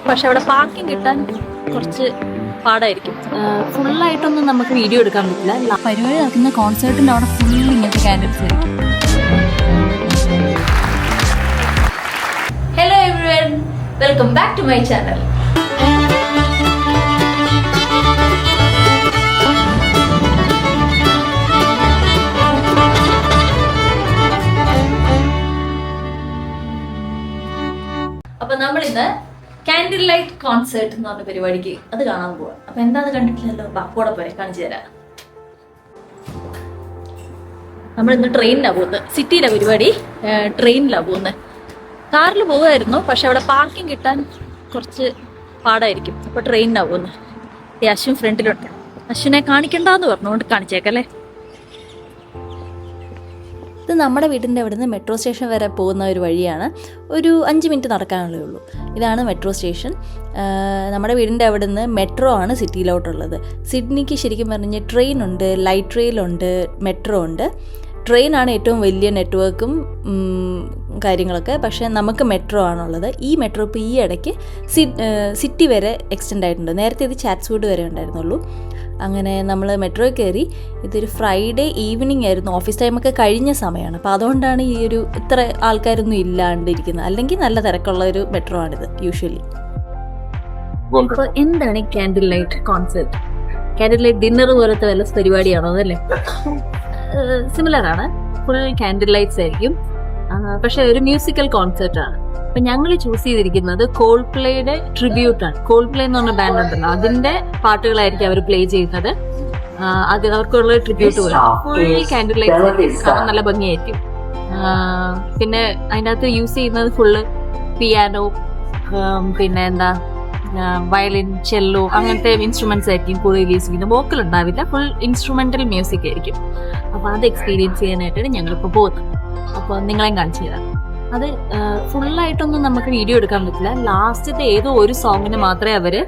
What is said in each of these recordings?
പക്ഷെ അവിടെ പാർക്കിംഗ് കിട്ടാൻ കുറച്ച് പാടായിരിക്കും. ഫുള്ളായിട്ടൊന്നും നമുക്ക് വീഡിയോ എടുക്കാൻ പറ്റില്ല. പരിപാടി നടക്കുന്ന കോൺസേർട്ടിൻ്റെ അവിടെ ഫുൾ ഇങ്ങനത്തെ ക്യാൻഡിൽസ് ആയിരിക്കും. Hello everyone, welcome back to my channel. അപ്പൊ നമ്മളിന്ന് കാൻഡിൽ ലൈറ്റ് കോൺസേർട്ട് എന്ന് പറഞ്ഞ പരിപാടിക്ക് അത് കാണാൻ പോവാം. അപ്പൊ എന്താന്ന് കണ്ടിട്ടില്ലല്ലോ, കൂടെ പോരെ കാണിച്ചു തരാം. നമ്മളിന്ന് ട്രെയിനിലാണ് പോകുന്നത്. സിറ്റിയിലെ പരിപാടി ട്രെയിനിലാണ് പോകുന്നത്. കാറിൽ പോകുമായിരുന്നു, പക്ഷെ അവിടെ പാർക്കിംഗ് കിട്ടാൻ കുറച്ച് പാടായിരിക്കും. അപ്പൊ ട്രെയിനിലാണ് പോകുന്നത്. ഈ അശ്വിൻ ഫ്രണ്ടിലുണ്ട്. അശ്വിനെ കാണിക്കണ്ടെന്ന് പറഞ്ഞുകൊണ്ട് കാണിച്ചേക്കല്ലേ. ഇത് നമ്മുടെ വീടിൻ്റെ അവിടെ നിന്ന് മെട്രോ സ്റ്റേഷൻ വരെ പോകുന്ന ഒരു വഴിയാണ്. ഒരു 5 മിനിറ്റ് നടക്കാനുള്ളേ ഉള്ളൂ. ഇതാണ് മെട്രോ സ്റ്റേഷൻ. നമ്മുടെ വീടിൻ്റെ അവിടെ നിന്ന് മെട്രോ ആണ് സിറ്റിയിലോട്ടുള്ളത്. സിഡ്നിക്ക് ശരിക്കും പറഞ്ഞാൽ ട്രെയിൻ ഉണ്ട്, ലൈറ്റ് റെയിൽ ഉണ്ട്, മെട്രോ ഉണ്ട്. ട്രെയിനാണ് ഏറ്റവും വലിയ നെറ്റ്വർക്കും കാര്യങ്ങളൊക്കെ. പക്ഷേ നമുക്ക് മെട്രോ ആണുള്ളത്. ഈ മെട്രോ ഇപ്പോൾ ഈ ഇടയ്ക്ക് സിറ്റി വരെ എക്സ്റ്റെൻഡ് ആയിട്ടുണ്ട്. നേരത്തെ ഇത് ചാറ്റ്സ്വുഡ് വരെ ഉണ്ടായിരുന്നുള്ളൂ. അങ്ങനെ നമ്മൾ മെട്രോയിൽ കയറി. ഇതൊരു ഫ്രൈഡേ ഈവനിങ് ആയിരുന്നു. ഓഫീസ് ടൈമൊക്കെ കഴിഞ്ഞ സമയമാണ്. അപ്പോൾ അതുകൊണ്ടാണ് ഈ ഒരു ഇത്ര ആൾക്കാരൊന്നും ഇല്ലാണ്ടിരിക്കുന്നത്. അല്ലെങ്കിൽ നല്ല തിരക്കുള്ള ഒരു മെട്രോ ആണിത് യൂഷ്വലി. അപ്പോൾ എന്താണ് candle light concert? Candle light dinner പോലത്തെ വല്ല പരിപാടിയാണോ അതല്ലേ? സിമിലർ ആണ്. ഫുൾ കാൻഡിൽ ലൈറ്റ്സ് ആയിരിക്കും. പക്ഷെ ഒരു മ്യൂസിക്കൽ കോൺസെർട്ട് ആണ്. അപ്പൊ ഞങ്ങൾ ചൂസ് ചെയ്തിരിക്കുന്നത് കോൾപ്ലേയുടെ ട്രിബ്യൂട്ടാണ്. കോൾപ്ലേ എന്ന് പറഞ്ഞ ബാൻഡ് ഉണ്ടല്ലോ, അതിന്റെ പാട്ടുകളായിരിക്കും അവർ പ്ലേ ചെയ്യുന്നത്. അത് അവർക്കുള്ള ട്രിബ്യൂട്ട് പോലെ ഫുൾ കാൻഡിൽ ലൈറ്റ്സ് കാണാൻ നല്ല ഭംഗിയായിരിക്കും. പിന്നെ അതിൻ്റെ അകത്ത് യൂസ് ചെയ്യുന്നത് ഫുള്ള് പിയാനോ, പിന്നെ എന്താ വയലിൻ, ചെല്ലോ, അങ്ങനത്തെ ഇൻസ്ട്രുമെന്റ്സ് ആയിരിക്കും കൂടുതൽ യൂസ് ചെയ്യുന്നത്. വോക്കൽ ഉണ്ടാവില്ല, ഫുൾ ഇൻസ്ട്രുമെന്റൽ മ്യൂസിക് ആയിരിക്കും. അപ്പോൾ അത് എക്സ്പീരിയൻസ് ചെയ്യാനായിട്ടാണ് ഞങ്ങളിപ്പോൾ പോകുന്നത്. അപ്പോൾ നിങ്ങളെയും കാണിച്ചു തരാം. അത് ഫുള്ളായിട്ടൊന്നും നമുക്ക് വീഡിയോ എടുക്കാൻ പറ്റില്ല. ലാസ്റ്റത്തെ ഏതോ ഒരു സോങ്ങിന് മാത്രമേ അവര്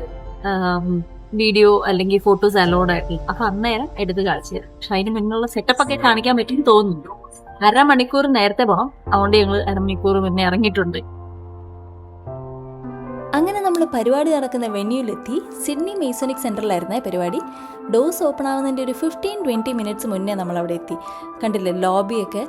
വീഡിയോ അല്ലെങ്കിൽ ഫോട്ടോസ് അലോഡ് ആയിട്ടുള്ളൂ. അപ്പൊ അന്നേരം എടുത്ത് കാണിച്ചു തരാം. പക്ഷെ അതിന് മുന്നുള്ള സെറ്റപ്പ് ഒക്കെ കാണിക്കാൻ പറ്റും തോന്നുന്നു. 1/2 മണിക്കൂർ നേരത്തെ പോകാം. അതുകൊണ്ട് ഞങ്ങൾ 1/2 മണിക്കൂർ മുന്നേ ഇറങ്ങിയിട്ടുണ്ട്. അങ്ങനെ നമ്മൾ പരിപാടി നടക്കുന്ന വെന്യൂലെത്തി. സിഡ്നി മേസോണിക് സെൻറ്ററിലായിരുന്നേ പരിപാടി. ഡോർസ് ഓപ്പൺ ആവുന്നതിൻ്റെ ഒരു 15-20 മിനിറ്റ്സ് മുന്നേ നമ്മളവിടെ എത്തി. കണ്ടില്ലേ ലോബിയൊക്കെ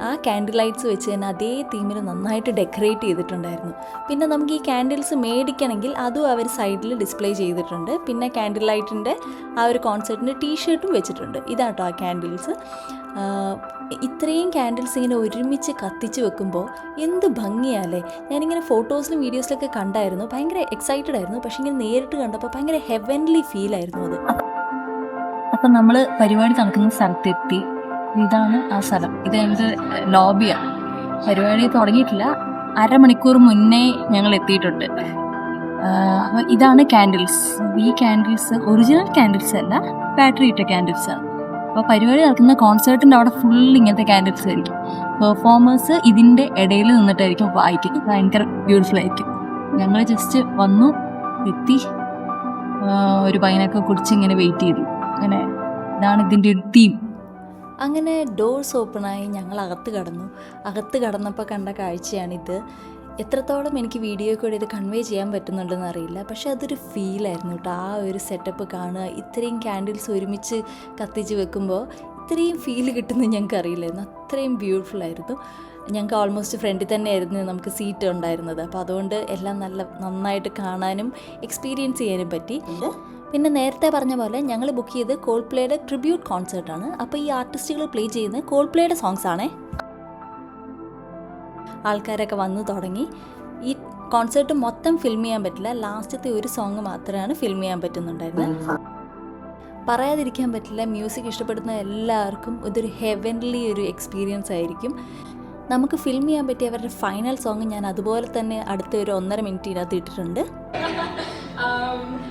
ആ കാൻഡിൽ ലൈറ്റ്സ് വെച്ച് തന്നെ അതേ തീമിൽ നന്നായിട്ട് ഡെക്കറേറ്റ് ചെയ്തിട്ടുണ്ടായിരുന്നു. പിന്നെ നമുക്ക് ഈ കാൻഡിൽസ് മേടിക്കണമെങ്കിൽ അതും അവർ സൈഡിൽ ഡിസ്പ്ലേ ചെയ്തിട്ടുണ്ട്. പിന്നെ കാൻഡിൽ ലൈറ്റിൻ്റെ ആ ഒരു കോൺസെർട്ടിൻ്റെ ടീഷർട്ടും വെച്ചിട്ടുണ്ട്. ഇതാട്ടോ ആ കാൻഡിൽസ്. ഇത്രയും കാൻഡിൽസ് ഇങ്ങനെ ഒരുമിച്ച് കത്തിച്ച് വെക്കുമ്പോൾ എന്ത് ഭംഗിയാല്ലേ. ഞാനിങ്ങനെ ഫോട്ടോസിലും വീഡിയോസിലൊക്കെ കണ്ടായിരുന്നു. ഭയങ്കര എക്സൈറ്റഡ് ആയിരുന്നു. പക്ഷെ ഇങ്ങനെ നേരിട്ട് കണ്ടപ്പോൾ ഭയങ്കര ഹെവൻലി ഫീൽ ആയിരുന്നു അത്. അപ്പം നമ്മൾ പരിപാടി നടക്കുന്ന സ്ഥലത്തെത്തി. ഇതാണ് ആ സ്ഥലം. ഇത് ഞങ്ങളുടെ ലോബിയാണ്. പരിപാടി തുടങ്ങിയിട്ടില്ല. 1/2 മണിക്കൂർ മുന്നേ ഞങ്ങൾ എത്തിയിട്ടുണ്ട്. അപ്പോൾ ഇതാണ് കാൻഡിൽസ്. ഈ കാൻഡിൽസ് ഒറിജിനൽ കാൻഡിൽസ് അല്ല, ബാറ്ററി ഇട്ട കാൻഡിൽസ് ആണ്. അപ്പോൾ പരിപാടി നടക്കുന്ന കോൺസേർട്ടിൻ്റെ അവിടെ ഫുൾ ഇങ്ങനത്തെ കാൻഡിൽസ് ആയിരിക്കും. പെർഫോമേഴ്സ് ഇതിൻ്റെ ഇടയിൽ നിന്നിട്ടായിരിക്കും വായിക്കുന്നത്. ഭയങ്കര ബ്യൂട്ടിഫുൾ ആയിരിക്കും. ഞങ്ങൾ ജസ്റ്റ് വന്നു, എത്തി, ഒരു വൈനൊക്കെ കുടിച്ച് ഇങ്ങനെ വെയിറ്റ് ചെയ്തു. അങ്ങനെ ഇതാണ് ഇതിൻ്റെ ഒരു തീം. അങ്ങനെ ഡോർസ് ഓപ്പണായി ഞങ്ങൾ അകത്ത് കടന്നു. അകത്ത് കടന്നപ്പോൾ കണ്ട കാഴ്ചയാണിത്. എത്രത്തോളം എനിക്ക് വീഡിയോ കൂടെ ഇത് കൺവേ ചെയ്യാൻ പറ്റുന്നുണ്ടെന്ന് അറിയില്ല. പക്ഷെ അതൊരു ഫീലായിരുന്നു കേട്ടോ. ആ ഒരു സെറ്റപ്പ് കാണുക, ഇത്രയും ക്യാൻഡിൽസ് ഒരുമിച്ച് കത്തിച്ച് വെക്കുമ്പോൾ ഇത്രയും ഫീല് കിട്ടുന്നത് ഞങ്ങൾക്ക് അറിയില്ലായിരുന്നു. അത്രയും ബ്യൂട്ടിഫുൾ ആയിരുന്നു. ഞങ്ങൾക്ക് ഓൾമോസ്റ്റ് ഫ്രണ്ടിൽ തന്നെയായിരുന്നു നമുക്ക് സീറ്റ് ഉണ്ടായിരുന്നത്. അപ്പോൾ അതുകൊണ്ട് എല്ലാം നന്നായിട്ട് കാണാനും എക്സ്പീരിയൻസ് ചെയ്യാനും പറ്റി. പിന്നെ നേരത്തെ പറഞ്ഞ പോലെ ഞങ്ങൾ ബുക്ക് ചെയ്ത് കോൾപ്ലേയുടെ ട്രിബ്യൂട്ട് കോൺസേർട്ടാണ്. അപ്പോൾ ഈ ആർട്ടിസ്റ്റുകൾ പ്ലേ ചെയ്യുന്നത് കോൾപ്ലേയുടെ സോങ്സ് ആണേ. ആൾക്കാരൊക്കെ വന്നു തുടങ്ങി. ഈ കോൺസേർട്ട് മൊത്തം ഫിൽം ചെയ്യാൻ പറ്റില്ല. ലാസ്റ്റത്തെ ഒരു സോങ് മാത്രമാണ് ഫിൽം ചെയ്യാൻ പറ്റുന്നുണ്ടായിരുന്നത്. പറയാതിരിക്കാൻ പറ്റില്ല, മ്യൂസിക് ഇഷ്ടപ്പെടുന്ന എല്ലാവർക്കും ഇതൊരു ഹെവൻലി ഒരു എക്സ്പീരിയൻസ് ആയിരിക്കും. നമുക്ക് ഫിൽം ചെയ്യാൻ പറ്റിയ അവരുടെ ഫൈനൽ സോങ് ഞാൻ അതുപോലെ തന്നെ അടുത്ത ഒരു 1.5 മിനിറ്റിനകത്ത് ഇട്ടിട്ടുണ്ട്.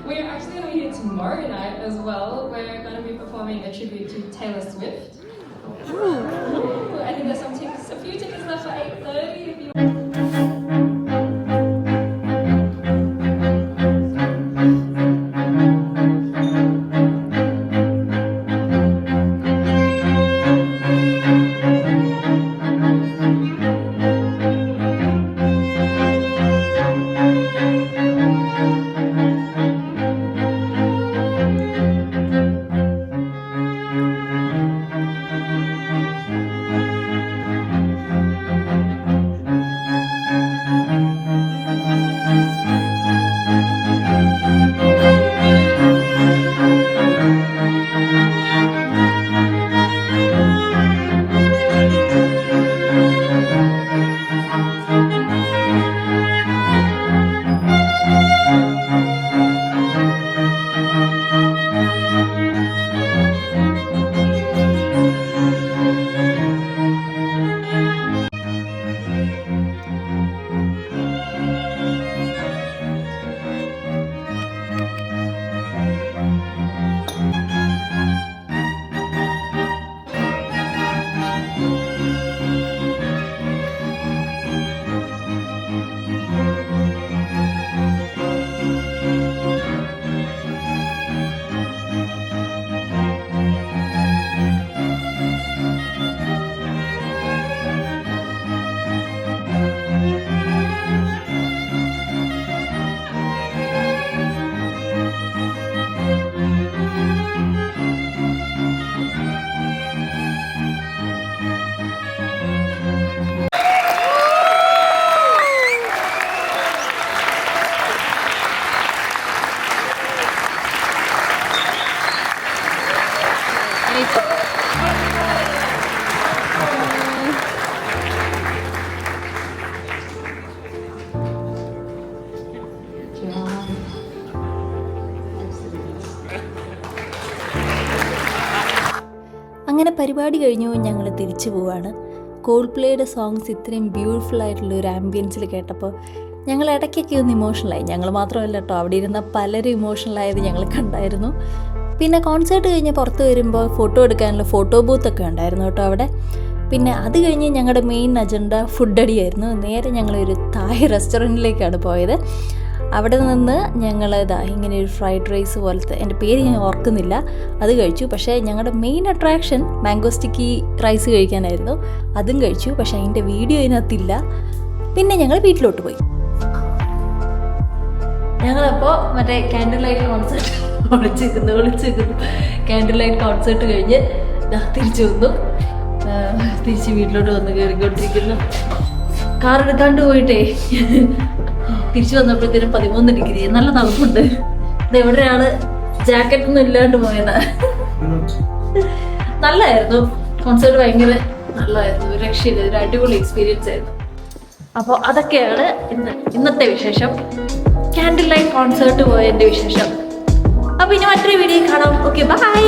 We're actually going to be here tomorrow night as well. We're going to be performing a tribute to Taylor Swift. I think there's a few tickets left for 8:30 if you want. അങ്ങനെ പരിപാടി കഴിഞ്ഞു ഞങ്ങൾ തിരിച്ചു പോവാണ്. കോൾപ്ലേയുടെ songs ഇത്രയും beautiful ആയിട്ടുള്ള ഒരു ആംബിയൻസിൽ കേട്ടപ്പോൾ ഞങ്ങൾ ഇടയ്ക്കൊക്കെ ഒന്ന് ഇമോഷണലായി. ഞങ്ങൾ മാത്രമല്ല കേട്ടോ, അവിടെ ഇരുന്ന പലരും ഇമോഷണലായത് ഞങ്ങൾ കണ്ടായിരുന്നു. പിന്നെ കോൺസേർട്ട് കഴിഞ്ഞ് പുറത്ത് വരുമ്പോൾ ഫോട്ടോ എടുക്കാനുള്ള ഫോട്ടോ ബൂത്തൊക്കെ ഉണ്ടായിരുന്നു കേട്ടോ അവിടെ. പിന്നെ അത് കഴിഞ്ഞ് ഞങ്ങളുടെ മെയിൻ അജണ്ട ഫുഡ് അടിയായിരുന്നു. നേരെ ഞങ്ങളൊരു തായ് റെസ്റ്റോറൻറ്റിലേക്കാണ് പോയത്. അവിടെ നിന്ന് ഞങ്ങൾ ഇങ്ങനെ ഒരു ഫ്രൈഡ് റൈസ് പോലത്തെ, എൻ്റെ പേര് ഞാൻ ഓർക്കുന്നില്ല, അത് കഴിച്ചു. പക്ഷേ ഞങ്ങളുടെ main attraction mango sticky rice കഴിക്കാനായിരുന്നു. അതും കഴിച്ചു, പക്ഷേ അതിൻ്റെ വീഡിയോ ഇതിനകത്തില്ല. പിന്നെ ഞങ്ങൾ വീട്ടിലോട്ട് പോയി. ഞങ്ങളപ്പോൾ മറ്റേ ക്യാൻഡിൽ ലൈറ്റ് കോൺസേർട്ട് വിളിച്ചിരിക്കുന്നു ക്യാൻഡിൽ ലൈറ്റ് കോൺസേർട്ട് കഴിഞ്ഞ് തിരിച്ചു വന്നു. തിരിച്ച് വീട്ടിലോട്ട് വന്ന് കയറിക്കൊണ്ടിരിക്കുന്നു. കാർ എടുക്കാണ്ട് പോയിട്ടേ തിരിച്ചു വന്നപ്പോഴത്തേനും 13 ഡിഗ്രി, നല്ല തണുപ്പുണ്ട്. ഇതെവിടെ ഒരാള് ജാക്കറ്റൊന്നും ഇല്ലാണ്ട് പോയതാ. നല്ലതായിരുന്നു കോൺസേർട്ട്, ഭയങ്കര നല്ലതായിരുന്നു, ഒരു രക്ഷയില്ല, ഒരു അടിപൊളി എക്സ്പീരിയൻസ് ആയിരുന്നു. അപ്പോൾ അതൊക്കെയാണ് ഇന്നത്തെ വിശേഷം, ക്യാൻഡിൽ ലൈറ്റ് കോൺസേർട്ട് പോയതിൻ്റെ വിശേഷം. അപ്പോൾ ഇനി മറ്റൊരു വീഡിയോ കാണാം. Okay, by.